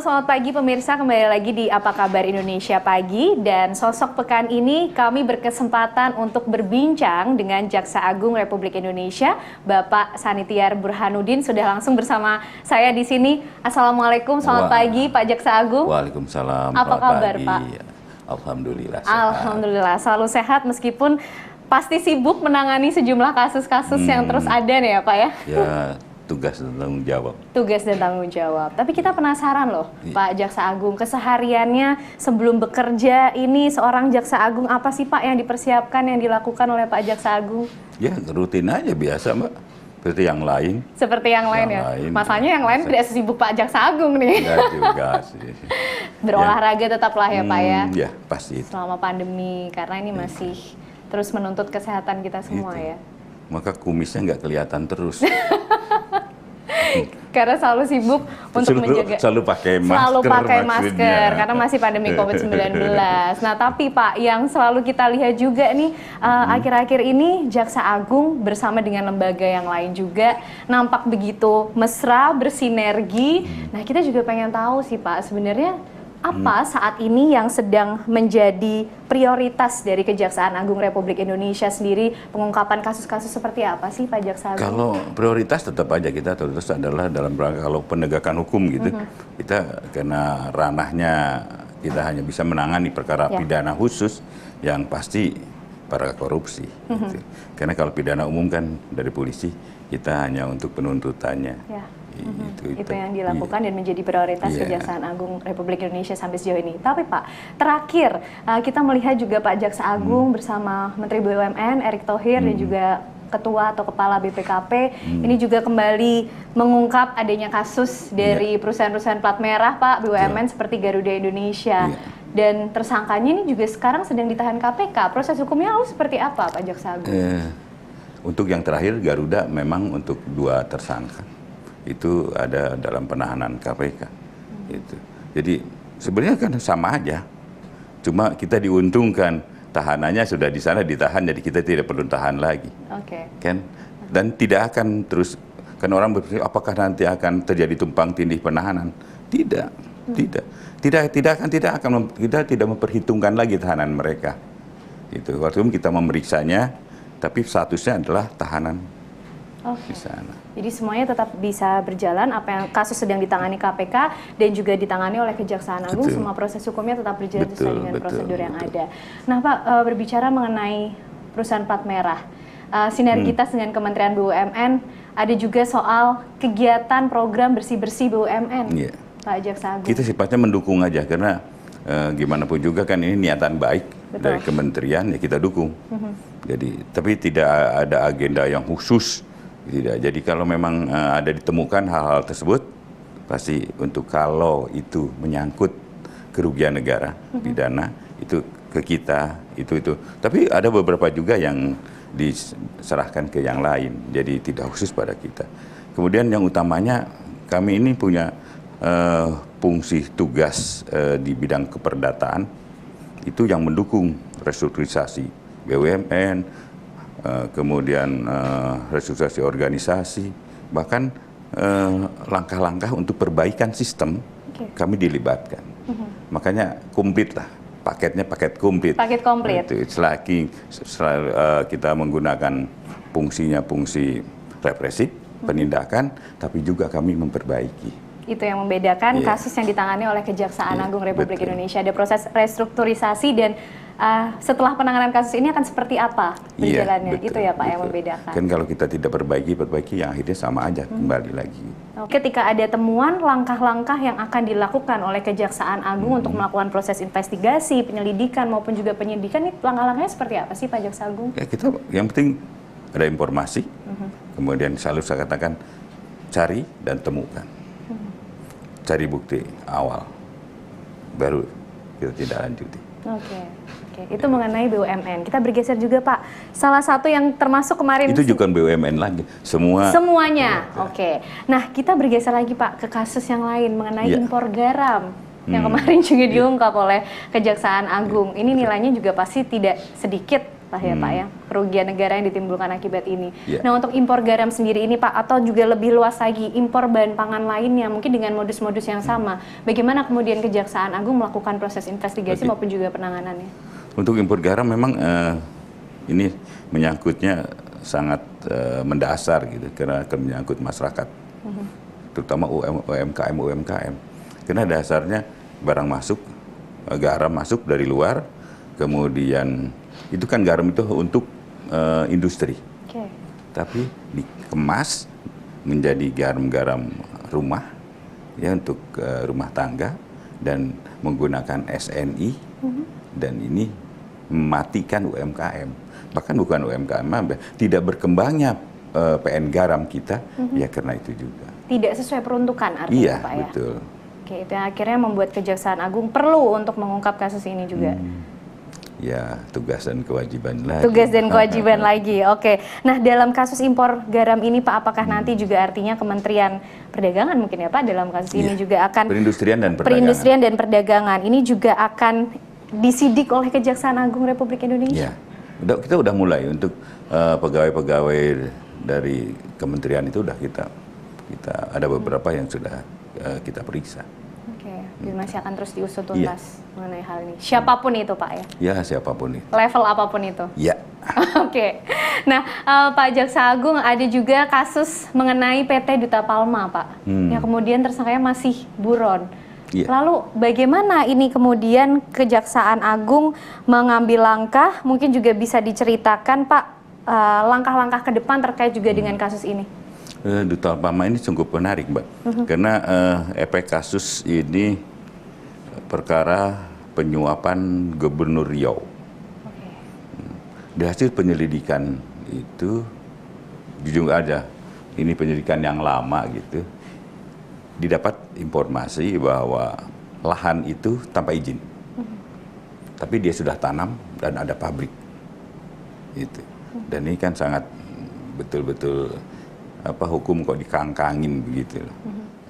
selamat pagi pemirsa, kembali lagi di Apa Kabar Indonesia Pagi. Dan sosok pekan ini kami berkesempatan untuk berbincang dengan Jaksa Agung Republik Indonesia, Bapak Sanitiar Burhanuddin, sudah langsung bersama saya di sini. Assalamualaikum, selamat pagi Pak Jaksa Agung. Waalaikumsalam. Apa kabar Pak? Alhamdulillah sehat. Alhamdulillah, selalu sehat meskipun pasti sibuk menangani sejumlah kasus-kasus yang terus ada nih ya Pak ya? Ya, tugas dan tanggung jawab. Tugas dan tanggung jawab. Tapi kita penasaran loh, Pak Jaksa Agung, kesehariannya sebelum bekerja ini seorang Jaksa Agung apa sih Pak yang dipersiapkan, yang dilakukan oleh Pak Jaksa Agung? Ya, rutin aja biasa Mbak. Seperti yang lain. Seperti yang lain ya? Masanya yang lain tidak sesibuk Pak Jaksa Agung nih. Enggak juga sih. Berolahraga tetaplah ya Pak ya? Ya, pasti itu. Selama pandemi, karena ini masih terus menuntut kesehatan kita semua ya. Maka kumisnya nggak kelihatan terus. Karena selalu sibuk untuk menjaga. Selalu pakai masker. Selalu pakai masker karena masih pandemi COVID-19. Nah tapi Pak, yang selalu kita lihat juga nih akhir-akhir ini Jaksa Agung bersama dengan lembaga yang lain juga nampak begitu mesra, bersinergi. Nah kita juga pengen tahu sih Pak, sebenarnya apa saat ini yang sedang menjadi prioritas dari Kejaksaan Agung Republik Indonesia sendiri? Pengungkapan kasus-kasus seperti apa sih Pak Jaksa Agung? Kalau prioritas tetap aja kita terus adalah dalam rangka kalau penegakan hukum gitu. Kita karena ranahnya kita hanya bisa menangani perkara pidana khusus yang pasti para korupsi. Gitu. Karena kalau pidana umum kan dari polisi kita hanya untuk penuntutannya. Itu yang dilakukan dan menjadi prioritas Kejaksaan Agung Republik Indonesia sampai sejauh ini. Tapi Pak, terakhir kita melihat juga Pak Jaksa Agung bersama Menteri BUMN Erick Thohir dan juga Ketua atau Kepala BPKP ini juga kembali mengungkap adanya kasus dari perusahaan-perusahaan plat merah Pak BUMN seperti Garuda Indonesia. Dan tersangkanya ini juga sekarang sedang ditahan KPK. Proses hukumnya lalu seperti apa Pak Jaksa Agung? Untuk yang terakhir Garuda memang untuk 2 tersangka. Itu ada dalam penahanan KPK. Gitu. Jadi sebenarnya kan sama aja. Cuma kita diuntungkan tahanannya sudah di sana ditahan, jadi kita tidak perlu tahan lagi. Kan? Dan tidak akan terus, kan orang berpikir apakah nanti akan terjadi tumpang tindih penahanan? Tidak. Tidak akan kita tidak memperhitungkan lagi tahanan mereka. Itu waktu kita memeriksanya, tapi statusnya adalah tahanan di sana. Jadi semuanya tetap bisa berjalan, apa yang kasus sedang ditangani KPK dan juga ditangani oleh Kejaksaan Agung, semua proses hukumnya tetap berjalan sesuai dengan prosedur yang ada. Nah Pak, berbicara mengenai perusahaan plat merah, sinergitas dengan Kementerian BUMN, ada juga soal kegiatan program bersih-bersih BUMN, Pak Jaksa Agung. Kita sifatnya mendukung aja, karena gimana pun juga kan ini niatan baik dari kementerian, ya kita dukung. Jadi, tapi tidak ada agenda yang khusus. Tidak. Jadi kalau memang ada ditemukan hal-hal tersebut, pasti untuk kalau itu menyangkut kerugian negara, pidana, itu ke kita, itu. Tapi ada beberapa juga yang diserahkan ke yang lain, jadi tidak khusus pada kita. Kemudian yang utamanya, kami ini punya fungsi tugas di bidang keperdataan, itu yang mendukung restrukturisasi BUMN, kemudian restrukturisasi organisasi, bahkan langkah-langkah untuk perbaikan sistem kami dilibatkan. Makanya komplit lah, paketnya paket komplit. Paket komplit. Itu selagi kita menggunakan fungsinya fungsi represif, penindakan, tapi juga kami memperbaiki. Itu yang membedakan kasus yang ditangani oleh Kejaksaan Agung Republik Indonesia. Ada proses restrukturisasi dan setelah penanganan kasus ini akan seperti apa berjalannya? Itu ya Pak yang membedakan. Kan kalau kita tidak perbaiki yang akhirnya sama aja kembali lagi. Ketika ada temuan, langkah-langkah yang akan dilakukan oleh Kejaksaan Agung untuk melakukan proses investigasi, penyelidikan maupun juga penyidikan, ini langkah-langkahnya seperti apa sih Pak Jaksa Agung? Ya kita yang penting ada informasi, kemudian selalu saya katakan cari dan temukan. Cari bukti awal, baru kita tidak lanjuti. Oke. Itu mengenai BUMN. Kita bergeser juga Pak. Salah satu yang termasuk kemarin itu juga BUMN lagi. Semuanya. Oke. Nah, kita bergeser lagi Pak ke kasus yang lain mengenai impor garam yang kemarin juga diungkap oleh Kejaksaan Agung. Ini nilainya juga pasti tidak sedikit lah ya Pak ya, kerugian negara yang ditimbulkan akibat ini. Yeah. Nah untuk impor garam sendiri ini Pak, atau juga lebih luas lagi impor bahan pangan lainnya mungkin dengan modus-modus yang sama, bagaimana kemudian Kejaksaan Agung melakukan proses investigasi maupun juga penanganannya? Untuk impor garam memang ini menyangkutnya sangat mendasar gitu, karena akan menyangkut masyarakat, terutama UMKM. Karena dasarnya barang masuk, garam masuk dari luar, kemudian itu kan garam itu untuk industri, tapi dikemas menjadi garam-garam rumah, ya untuk rumah tangga dan menggunakan SNI, dan ini mematikan UMKM. Bahkan bukan UMKM, tidak berkembangnya PN garam kita, ya karena itu juga. Tidak sesuai peruntukan artinya Pak ya? Iya, betul. Oke, itu yang akhirnya membuat Kejaksaan Agung perlu untuk mengungkap kasus ini juga. Ya, tugas dan kewajiban lagi. Tugas dan kewajiban lagi, oke. Nah, dalam kasus impor garam ini Pak, apakah nanti juga artinya Kementerian Perdagangan mungkin ya Pak, dalam kasus ini juga akan... Perindustrian dan Perdagangan. Ini juga akan disidik oleh Kejaksaan Agung Republik Indonesia? Ya, kita udah mulai untuk pegawai-pegawai dari kementerian itu kita ada beberapa yang sudah kita periksa. Jadi masih akan terus diusut tuntas mengenai hal ini. Siapapun itu Pak ya? Ya, siapapun itu. Level apapun itu? Ya. Oke. Nah, Pak Jaksa Agung, ada juga kasus mengenai PT Duta Palma Pak, yang kemudian tersangkanya masih buron. Lalu bagaimana ini kemudian Kejaksaan Agung mengambil langkah, mungkin juga bisa diceritakan Pak, langkah-langkah ke depan terkait juga dengan kasus ini? Duta Palma ini sungguh menarik Mbak, karena efek kasus ini perkara penyuapan Gubernur Riau. Di hasil penyelidikan itu, jujur aja, ini penyelidikan yang lama gitu, didapat informasi bahwa lahan itu tanpa izin, tapi dia sudah tanam dan ada pabrik, itu. Dan ini kan sangat betul-betul hukum kok dikangkangin begitu loh.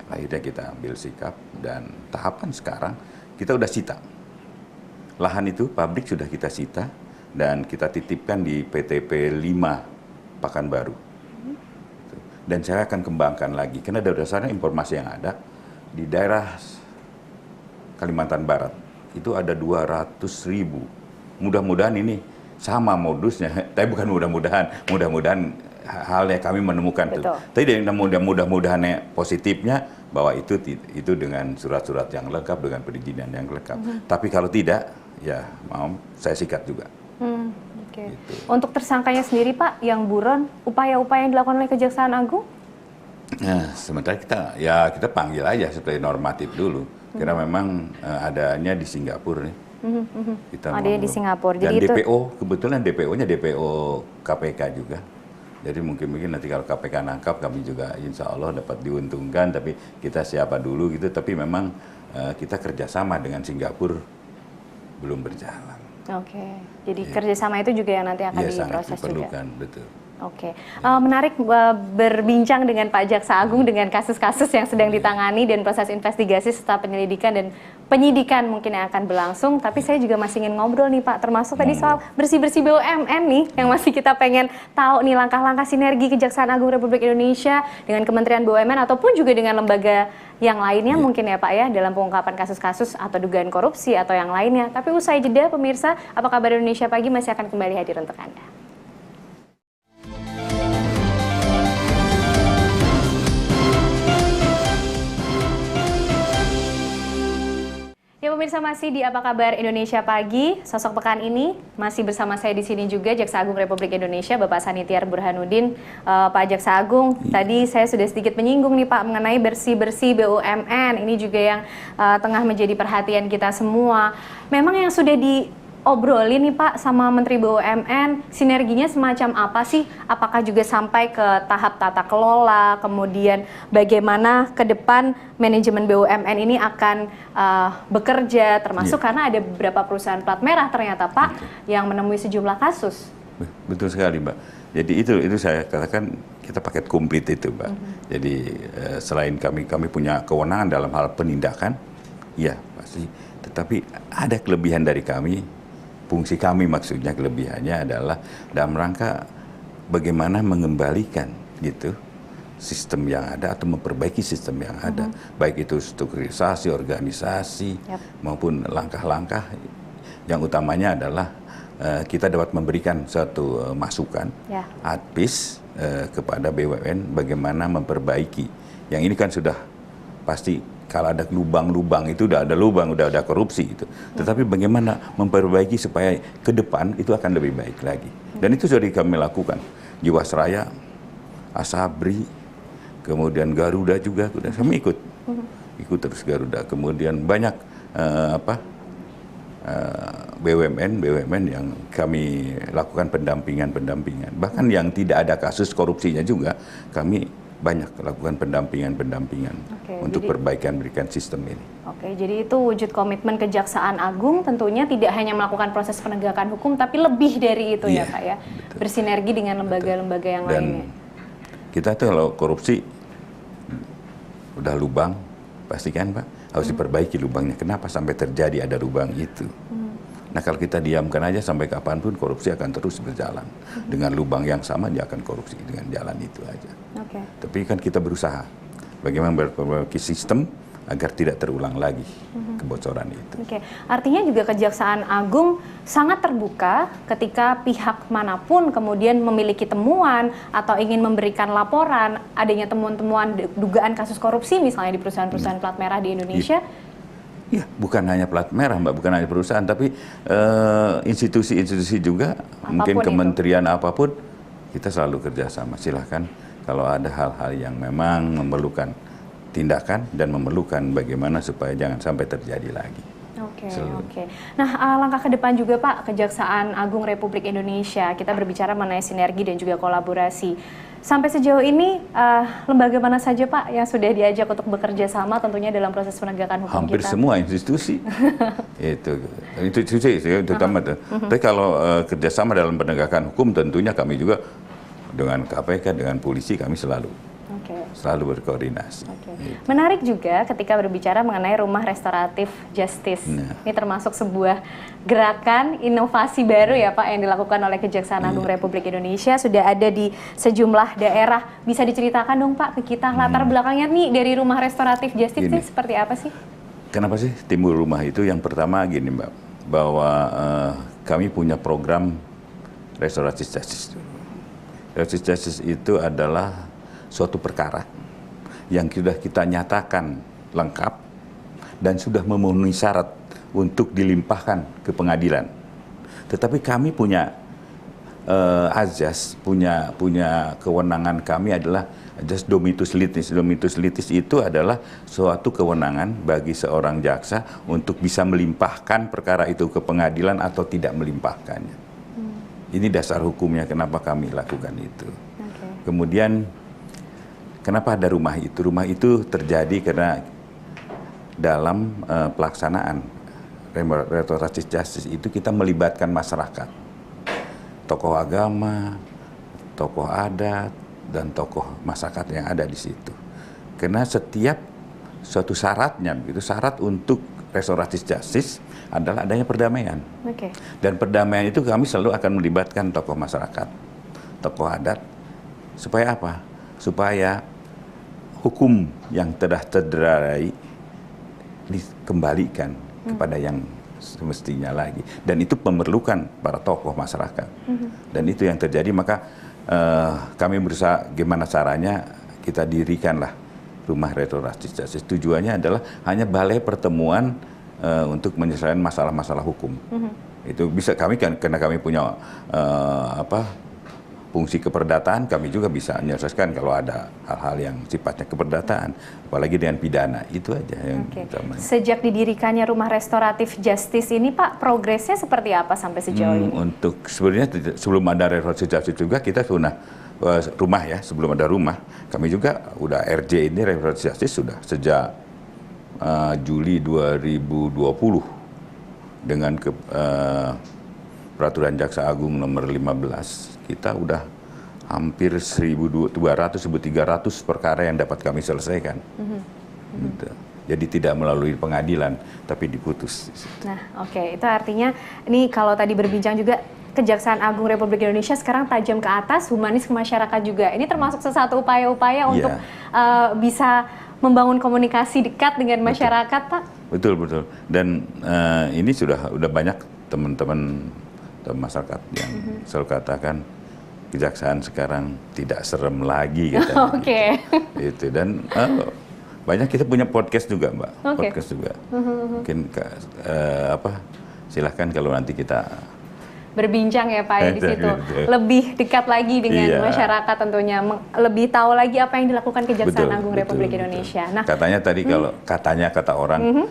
Akhirnya kita ambil sikap dan tahapan sekarang kita udah sita. Lahan itu pabrik sudah kita sita dan kita titipkan di PTP 5 Pakanbaru. Dan saya akan kembangkan lagi karena berdasarkan informasi yang ada di daerah Kalimantan Barat itu ada 200.000. Mudah-mudahan ini sama modusnya, tapi bukan mudah-mudahan halnya kami menemukan itu. Tapi mudah-mudahan positifnya bahwa itu dengan surat-surat yang lengkap, dengan perizinan yang lengkap. Tapi kalau tidak, ya mau saya sikat juga. Gitu. Untuk tersangkanya sendiri Pak, yang buron, upaya-upaya yang dilakukan oleh Kejaksaan Agung? Nah, sementara kita panggil aja seperti normatif dulu, karena memang adanya di Singapura nih. Adanya di Singapura. Dan jadi DPO, kebetulan DPO-nya DPO KPK juga. Jadi mungkin nanti kalau KPK nangkap kami juga insya Allah dapat diuntungkan, tapi kita siapa dulu gitu. Tapi memang kita kerjasama dengan Singapura belum berjalan. Oke, jadi kerjasama itu juga yang nanti akan diproses juga. Betul. Oke, menarik berbincang dengan Pak Jaksa Agung dengan kasus-kasus yang sedang ditangani dan proses investigasi serta penyelidikan dan penyidikan mungkin yang akan berlangsung. Tapi saya juga masih ingin ngobrol nih Pak, termasuk tadi soal bersih-bersih BUMN nih, yang masih kita pengen tahu nih langkah-langkah sinergi Kejaksaan Agung Republik Indonesia dengan Kementerian BUMN ataupun juga dengan lembaga yang lainnya mungkin ya Pak ya, dalam pengungkapan kasus-kasus atau dugaan korupsi atau yang lainnya. Tapi usai jeda pemirsa, Apa Kabar Indonesia Pagi masih akan kembali hadir untuk Anda. Ya pemirsa, masih di Apa Kabar Indonesia Pagi. Sosok pekan ini masih bersama saya di sini juga Jaksa Agung Republik Indonesia Bapak Sanitiar Burhanuddin. Pak Jaksa Agung, tadi saya sudah sedikit menyinggung nih Pak mengenai bersih-bersih BUMN. Ini juga yang tengah menjadi perhatian kita semua. Memang yang sudah diobrolin nih Pak sama Menteri BUMN, sinerginya semacam apa sih? Apakah juga sampai ke tahap tata kelola, kemudian bagaimana ke depan manajemen BUMN ini akan bekerja, termasuk karena ada beberapa perusahaan plat merah ternyata Pak yang menemui sejumlah kasus. Betul sekali Mbak. Jadi itu saya katakan kita paket komplit itu Mbak. Jadi selain kami punya kewenangan dalam hal penindakan, iya pasti. Tetapi ada kelebihan dari kami fungsi kami maksudnya kelebihannya adalah dalam rangka bagaimana mengembalikan gitu sistem yang ada atau memperbaiki sistem yang ada, baik itu strukturisasi organisasi maupun langkah-langkah yang utamanya adalah kita dapat memberikan suatu masukan advice kepada BUMN bagaimana memperbaiki. Yang ini kan sudah pasti kalau ada lubang-lubang itu udah ada lubang, udah ada korupsi itu. Tetapi bagaimana memperbaiki supaya ke depan itu akan lebih baik lagi. Dan itu sudah kami lakukan. Jiwasraya, Asabri, kemudian Garuda juga, kami ikut terus Garuda. Kemudian banyak BUMN yang kami lakukan pendampingan. Bahkan yang tidak ada kasus korupsinya juga kami banyak lakukan pendampingan untuk perbaikan berikan sistem ini. Oke, jadi itu wujud komitmen Kejaksaan Agung tentunya tidak hanya melakukan proses penegakan hukum, tapi lebih dari itu ya Pak ya, betul. Bersinergi dengan lembaga-lembaga yang lainnya. Kita tuh kalau korupsi udah lubang, pastikan Pak harus diperbaiki lubangnya. Kenapa sampai terjadi ada lubang itu? Nah kalau kita diamkan aja sampai kapanpun korupsi akan terus berjalan. Dengan lubang yang sama dia akan korupsi dengan jalan itu aja. Tapi kan kita berusaha bagaimana memperbaiki sistem agar tidak terulang lagi kebocoran itu. Artinya juga Kejaksaan Agung sangat terbuka ketika pihak manapun kemudian memiliki temuan atau ingin memberikan laporan adanya temuan-temuan dugaan kasus korupsi misalnya di perusahaan-perusahaan plat merah di Indonesia. Ya, bukan hanya plat merah, Mbak, bukan hanya perusahaan, tapi institusi-institusi juga, apapun mungkin kementerian itu. Apapun, kita selalu kerjasama. Silahkan kalau ada hal-hal yang memang memerlukan tindakan dan memerlukan bagaimana supaya jangan sampai terjadi lagi. Oke. Nah, langkah ke depan juga Pak, Kejaksaan Agung Republik Indonesia, kita berbicara mengenai sinergi dan juga kolaborasi. Sampai sejauh ini, lembaga mana saja Pak yang sudah diajak untuk bekerja sama tentunya dalam proses penegakan hukum Hampir kita? semua institusi. itu institusi terutama. Tapi kalau kerjasama dalam penegakan hukum tentunya kami juga dengan KPK, dengan polisi kami selalu berkoordinasi. Menarik juga ketika berbicara mengenai rumah restoratif justice. Ini termasuk sebuah gerakan inovasi baru ya Pak yang dilakukan oleh Kejaksaan Agung Republik Indonesia. Sudah ada di sejumlah daerah. Bisa diceritakan dong Pak ke kita latar belakangnya nih dari rumah restoratif justice ini seperti apa sih? Kenapa sih timbul rumah itu? Yang pertama gini Mbak, bahwa kami punya program restoratif justice. Restoratif justice itu adalah suatu perkara yang sudah kita nyatakan lengkap dan sudah memenuhi syarat untuk dilimpahkan ke pengadilan. Tetapi kami punya azas, punya kewenangan kami adalah azas domitus litis. Domitus litis itu adalah suatu kewenangan bagi seorang jaksa untuk bisa melimpahkan perkara itu ke pengadilan atau tidak melimpahkannya. Ini dasar hukumnya kenapa kami lakukan itu. Kemudian kenapa ada rumah itu? Rumah itu terjadi karena dalam pelaksanaan restoratif justice itu kita melibatkan masyarakat, tokoh agama, tokoh adat, dan tokoh masyarakat yang ada di situ. Karena setiap suatu syaratnya, itu syarat untuk restoratif justice adalah adanya perdamaian. Dan perdamaian itu kami selalu akan melibatkan tokoh masyarakat, tokoh adat, supaya apa? Supaya hukum yang telah tercederai dikembalikan kepada yang semestinya lagi. Dan itu memerlukan para tokoh masyarakat. Dan itu yang terjadi, maka kami berusaha gimana caranya kita dirikanlah rumah restoratif justice. Tujuannya adalah hanya balai pertemuan untuk menyelesaikan masalah-masalah hukum. Itu bisa kami kan, karena kami punya fungsi keperdataan, kami juga bisa menyelesaikan kalau ada hal-hal yang sifatnya keperdataan, apalagi dengan pidana. Itu aja yang utamanya. Sejak didirikannya rumah restoratif justice ini Pak, progresnya seperti apa sampai sejauh ini? Untuk sebenarnya sebelum ada restoratif justice juga kita sudah rumah ya, sebelum ada rumah kami juga udah RJ ini restoratif justice sudah sejak Juli 2020 dengan peraturan Jaksa Agung nomor 15. Kita udah hampir 1.200, 1.300 perkara yang dapat kami selesaikan. Gitu. Jadi tidak melalui pengadilan, tapi diputus. Nah, oke. Itu artinya, ini kalau tadi berbincang juga, Kejaksaan Agung Republik Indonesia sekarang tajam ke atas, humanis ke masyarakat juga. Ini termasuk sesuatu upaya-upaya untuk bisa membangun komunikasi dekat dengan masyarakat, Pak? Betul. Dan ini sudah banyak teman-teman masyarakat yang selalu katakan, kejaksaan sekarang tidak serem lagi katanya. Oke. Itu dan banyak kita punya podcast juga, Mbak. Podcast juga. Mungkin silahkan kalau nanti kita berbincang ya Pak ya di situ. Lebih dekat lagi dengan masyarakat tentunya, lebih tahu lagi apa yang dilakukan Kejaksaan Agung Republik Indonesia. Nah, katanya tadi kalau kata orang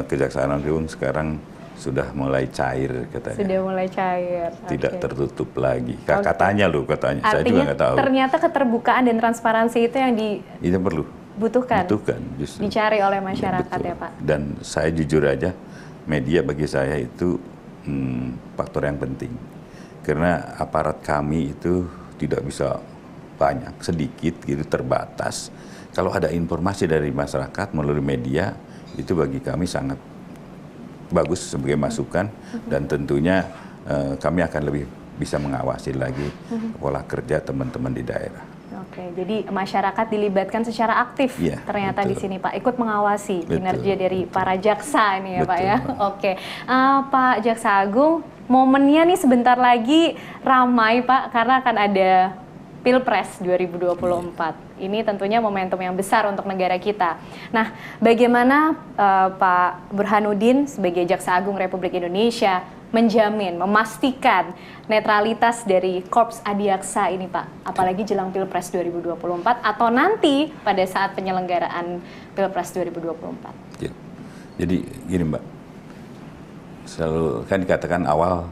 Kejaksaan Agung sekarang sudah mulai cair katanya. Sudah mulai cair. Tidak tertutup lagi. Katanya loh, katanya. Artinya, saya juga nggak tahu. Ternyata keterbukaan dan transparansi itu yang itu perlu. Butuhkan justru. Dicari oleh masyarakat ya Pak. Dan saya jujur aja, media bagi saya itu faktor yang penting. Karena aparat kami itu tidak bisa banyak, sedikit gitu, terbatas. Kalau ada informasi dari masyarakat melalui media, itu bagi kami sangat bagus sebagai masukan, dan tentunya kami akan lebih bisa mengawasi lagi pola kerja teman-teman di daerah. Oke, jadi masyarakat dilibatkan secara aktif ternyata di sini Pak, ikut mengawasi kinerja dari para jaksa ini ya Pak ya. Oke, Pak Jaksa Agung, momennya nih sebentar lagi ramai Pak, karena akan ada Pilpres 2024. Ini tentunya momentum yang besar untuk negara kita. Nah, bagaimana Pak Burhanuddin sebagai Jaksa Agung Republik Indonesia menjamin, memastikan netralitas dari Korps Adiaksa ini Pak, apalagi jelang Pilpres 2024 atau nanti pada saat penyelenggaraan Pilpres 2024? Ya. Jadi gini Mbak, selalu kan dikatakan awal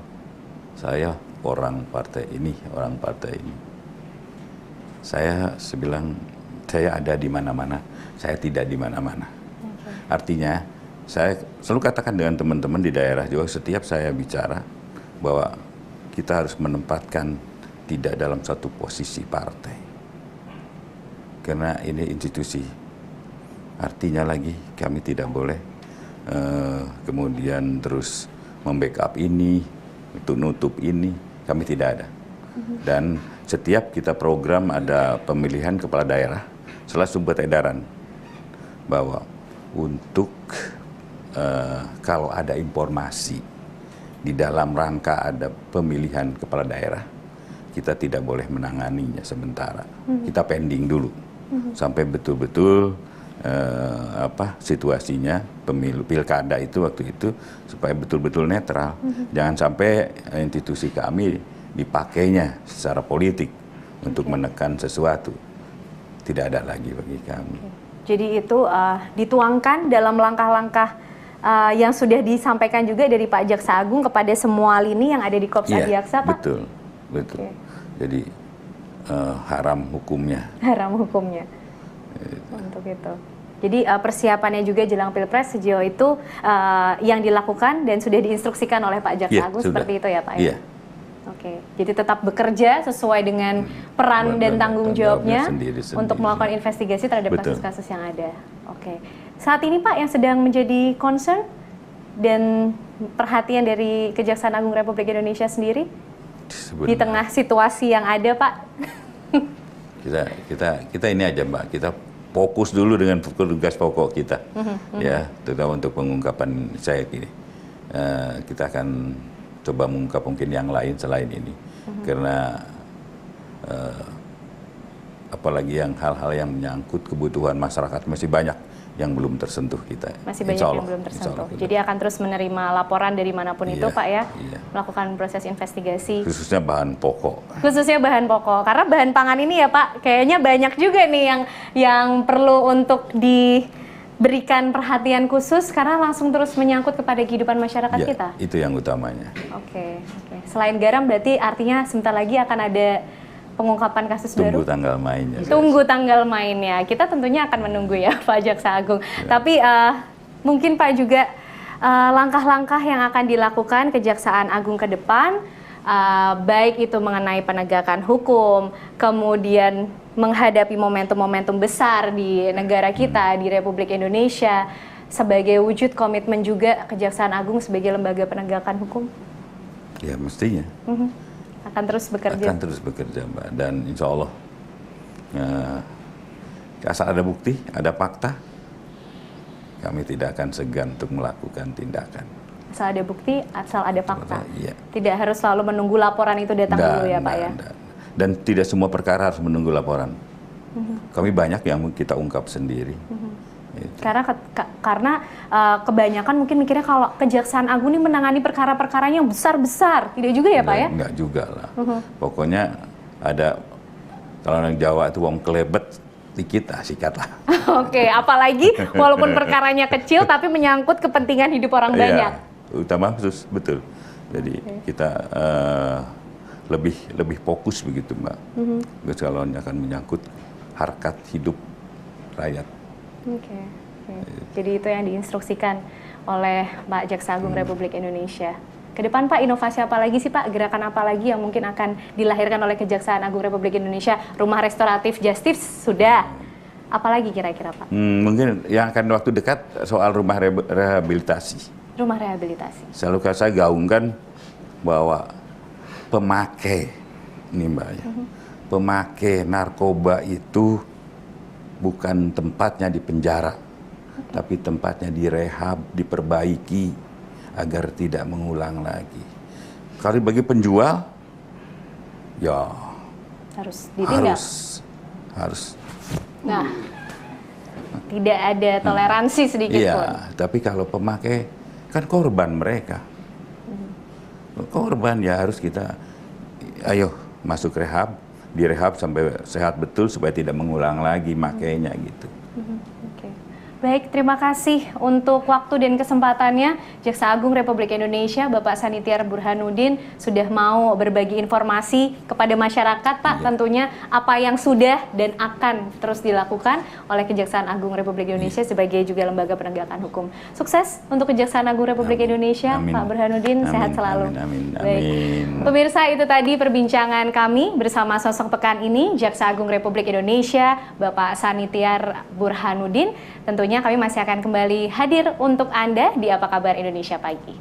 saya orang partai ini. Saya bilang saya ada di mana-mana, saya tidak di mana-mana. Artinya saya selalu katakan dengan teman-teman di daerah juga, setiap saya bicara bahwa kita harus menempatkan tidak dalam satu posisi partai. Karena ini institusi. Artinya lagi kami tidak boleh kemudian terus membackup ini, untuk nutup ini, kami tidak ada. Dan setiap kita program ada pemilihan kepala daerah, selalu sumber edaran bahwa untuk kalau ada informasi di dalam rangka ada pemilihan kepala daerah, kita tidak boleh menanganinya sementara. Kita pending dulu sampai betul-betul situasinya pemilu pilkada itu waktu itu supaya betul-betul netral. Jangan sampai institusi kami dipakainya secara politik untuk menekan sesuatu. Tidak ada lagi bagi kami. Jadi itu dituangkan dalam langkah-langkah yang sudah disampaikan juga dari Pak Jaksa Agung kepada semua lini yang ada di Korps Adiaksa, Pak? Betul. Okay. Jadi haram hukumnya. Haram hukumnya. Untuk itu. Jadi persiapannya juga jelang Pilpres sejauh itu yang dilakukan dan sudah diinstruksikan oleh Pak Jaksa Agung seperti itu ya Pak? Iya. Oke, jadi tetap bekerja sesuai dengan peran dan tanggung jawabnya untuk melakukan investigasi terhadap kasus-kasus yang ada. Oke. Saat ini Pak yang sedang menjadi concern dan perhatian dari Kejaksaan Agung Republik Indonesia sendiri di tengah situasi yang ada Pak? Kita ini aja Mbak, kita fokus dulu dengan tugas pokok kita, ya, terutama untuk pengungkapan saya ini. Kita akan coba mengungkap mungkin yang lain selain ini, karena apalagi yang hal-hal yang menyangkut kebutuhan masyarakat masih banyak yang belum tersentuh kita. Masih banyak yang belum tersentuh. Jadi akan terus menerima laporan dari manapun itu Pak ya, melakukan proses investigasi. Khususnya bahan pokok. Khususnya bahan pokok, karena bahan pangan ini ya Pak, kayaknya banyak juga nih yang perlu untuk diberikan perhatian khusus karena langsung terus menyangkut kepada kehidupan masyarakat kita. Itu yang utamanya. Oke. Selain garam berarti artinya sebentar lagi akan ada pengungkapan kasus baru. Tunggu tanggal mainnya. Tunggu tanggal mainnya. Kita tentunya akan menunggu ya Pak Jaksa Agung. Tapi mungkin Pak juga langkah-langkah yang akan dilakukan Kejaksaan Agung ke depan baik itu mengenai penegakan hukum, kemudian menghadapi momentum-momentum besar di negara kita, di Republik Indonesia, sebagai wujud komitmen juga Kejaksaan Agung sebagai lembaga penegakan hukum? Ya mestinya. Akan terus bekerja? Akan terus bekerja, Mbak. Dan insya Allah, asal ada bukti, ada fakta, kami tidak akan segan untuk melakukan tindakan. Asal ada bukti, asal ada fakta. Iya. Tidak harus selalu menunggu laporan itu datang dulu ya Pak ya? Dan tidak semua perkara harus menunggu laporan. Kami banyak yang kita ungkap sendiri. Gitu. Karena kebanyakan mungkin mikirnya kalau Kejaksaan Agung ini menangani perkara-perkaranya yang besar-besar. Tidak juga ya Pak ya? Enggak juga lah. Pokoknya ada, kalau orang Jawa itu wong kelebet, dikit sikat lah. Oke, apalagi walaupun perkaranya kecil tapi menyangkut kepentingan hidup orang banyak. Utama khusus, betul. Jadi kita lebih fokus begitu Mbak. Kalau akan menyangkut harkat hidup rakyat. Jadi itu yang diinstruksikan oleh Pak Jaksa Agung Republik Indonesia. Ke depan Pak, inovasi apa lagi sih Pak? Gerakan apa lagi yang mungkin akan dilahirkan oleh Kejaksaan Agung Republik Indonesia? Rumah restoratif justice sudah. Apalagi kira-kira Pak? Mungkin yang akan waktu dekat soal rumah rehabilitasi. Rumah rehabilitasi. Selalu saya gaungkan bahwa pemakai, ini Mbak ya, pemakai narkoba itu bukan tempatnya di penjara, tapi tempatnya direhab, diperbaiki agar tidak mengulang lagi. Kalau bagi penjual, ya harus ditindak. Harus. Nah, tidak ada toleransi sedikit pun. Iya, tapi kalau pemakai kan korban mereka. Korban ya harus kita, ayo masuk rehab, direhab sampai sehat betul supaya tidak mengulang lagi makainya gitu. Baik, terima kasih untuk waktu dan kesempatannya Jaksa Agung Republik Indonesia Bapak Sanitiar Burhanuddin sudah mau berbagi informasi kepada masyarakat Pak, tentunya apa yang sudah dan akan terus dilakukan oleh Kejaksaan Agung Republik Indonesia sebagai juga lembaga penegakan hukum. Sukses untuk Kejaksaan Agung Republik Indonesia. Pak Burhanuddin, sehat selalu. Baik. Pemirsa, itu tadi perbincangan kami bersama sosok pekan ini Jaksa Agung Republik Indonesia Bapak Sanitiar Burhanuddin. Tentunya kami masih akan kembali hadir untuk Anda di Apa Kabar Indonesia Pagi.